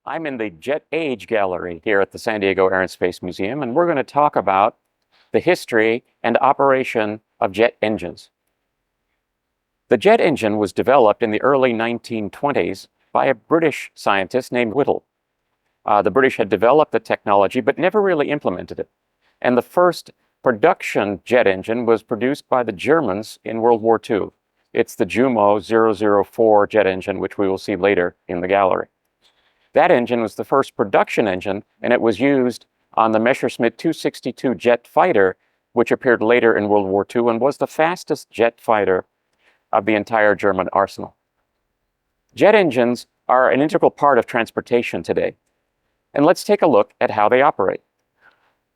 I'm in the Jet Age Gallery here at the San Diego Air and Space Museum, and we're going to talk about the history and operation of jet engines. The jet engine was developed in the early 1920s by a British scientist named Whittle. The British had developed the technology but never really implemented it. And the first production jet engine was produced by the Germans in World War II. It's the Jumo 004 jet engine, which we will see later in the gallery. That engine was the first production engine, and it was used on the Messerschmitt 262 jet fighter, which appeared later in World War II and was the fastest jet fighter of the entire German arsenal. Jet engines are an integral part of transportation today. And let's take a look at how they operate.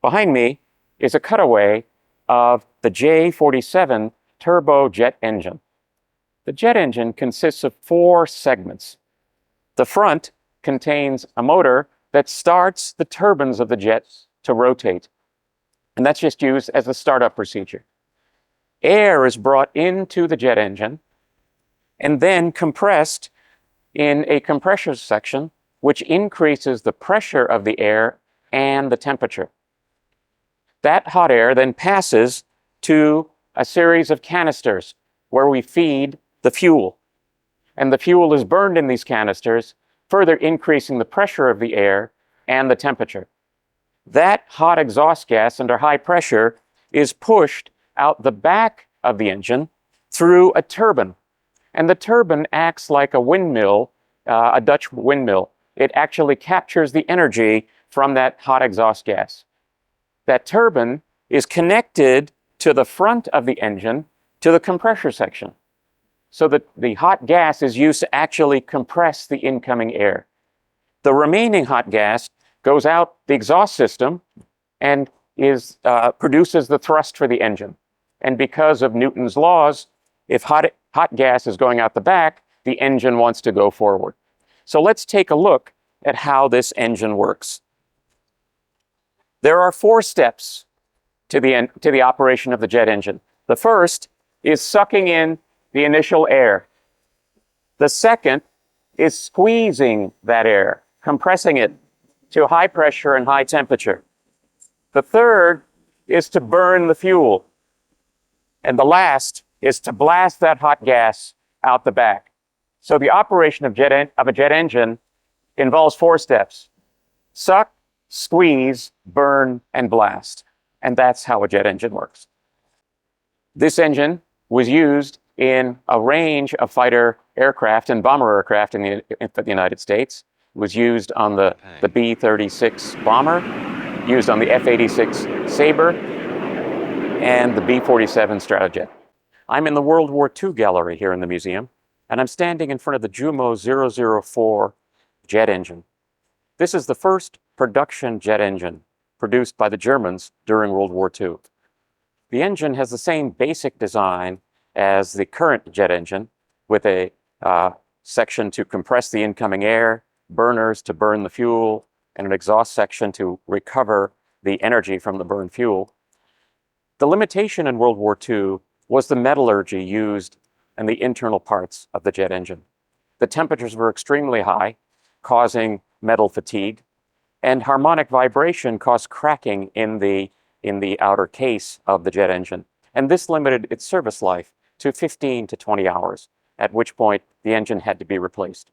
Behind me is a cutaway of the J47 turbojet engine. The jet engine consists of 4 segments. The front contains a motor that starts the turbines of the jets to rotate. And that's just used as a startup procedure. Air is brought into the jet engine and then compressed in a compressor section, which increases the pressure of the air and the temperature. That hot air then passes to a series of canisters where we feed the fuel. And the fuel is burned in these canisters, further increasing the pressure of the air and the temperature. That hot exhaust gas under high pressure is pushed out the back of the engine through a turbine. And the turbine acts like a windmill, a Dutch windmill. It actually captures the energy from that hot exhaust gas. That turbine is connected to the front of the engine to the compressor section, so that the hot gas is used to actually compress the incoming air. The remaining hot gas goes out the exhaust system and produces the thrust for the engine. And because of Newton's laws, if hot gas is going out the back, the engine wants to go forward. So let's take a look at how this engine works. There are 4 steps to the operation of the jet engine. The first is sucking in the initial air. The second is squeezing that air, compressing it to high pressure and high temperature. The third is to burn the fuel. And the last is to blast that hot gas out the back. So the operation of a jet engine involves 4 steps: suck, squeeze, burn, and blast. And that's how a jet engine works. This engine was used in a range of fighter aircraft and bomber aircraft in the United States. It was used on the B-36 bomber, used on the F-86 Sabre, and the B-47 Stratojet. I'm in the World War II gallery here in the museum, and I'm standing in front of the Jumo 004 jet engine. This is the first production jet engine produced by the Germans during World War II. The engine has the same basic design as the current jet engine, with a section to compress the incoming air, burners to burn the fuel, and an exhaust section to recover the energy from the burned fuel. The limitation in World War II was the metallurgy used in the internal parts of the jet engine. The temperatures were extremely high, causing metal fatigue, and harmonic vibration caused cracking in the outer case of the jet engine. And this limited its service life to 15 to 20 hours, at which point the engine had to be replaced.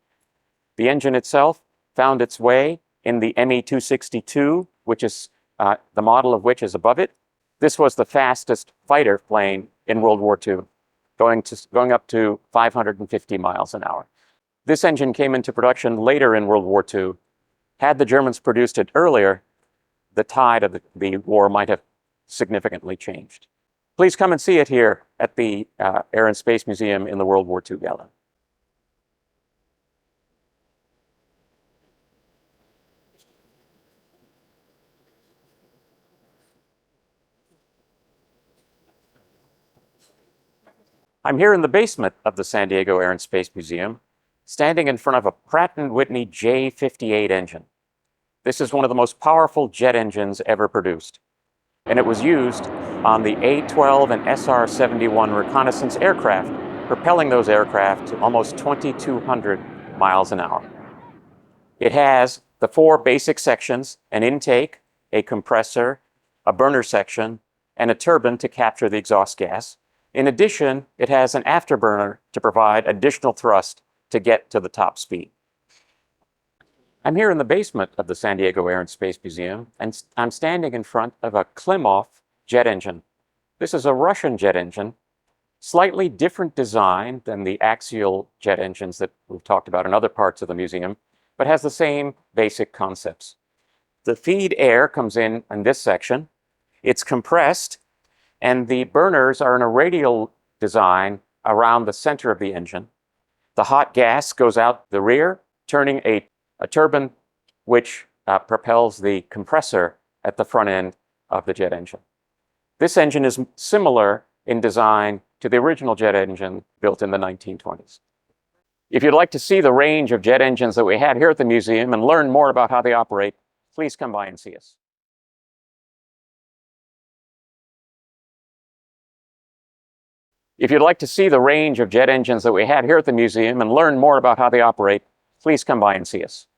The engine itself found its way in the Me-262, which is the model of which is above it. This was the fastest fighter plane in World War II, going up to 550 miles an hour. This engine came into production later in World War II. Had the Germans produced it earlier, the tide of the war might have significantly changed. Please come and see it here at the Air and Space Museum in the World War II gallery. I'm here in the basement of the San Diego Air and Space Museum, standing in front of a Pratt & Whitney J58 engine. This is one of the most powerful jet engines ever produced, and it was used on the A-12 and SR-71 reconnaissance aircraft, propelling those aircraft to almost 2,200 miles an hour. It has the four basic sections: an intake, a compressor, a burner section, and a turbine to capture the exhaust gas. In addition, it has an afterburner to provide additional thrust to get to the top speed. I'm here in the basement of the San Diego Air and Space Museum, and I'm standing in front of a Klimov jet engine. This is a Russian jet engine, slightly different design than the axial jet engines that we've talked about in other parts of the museum, but has the same basic concepts. The feed air comes in this section. It's compressed, and the burners are in a radial design around the center of the engine. The hot gas goes out the rear, turning a turbine which propels the compressor at the front end of the jet engine. This engine is similar in design to the original jet engine built in the 1920s. If you'd like to see the range of jet engines that we have here at the museum and learn more about how they operate, please come by and see us. If you'd like to see the range of jet engines that we have here at the museum and learn more about how they operate, please come by and see us.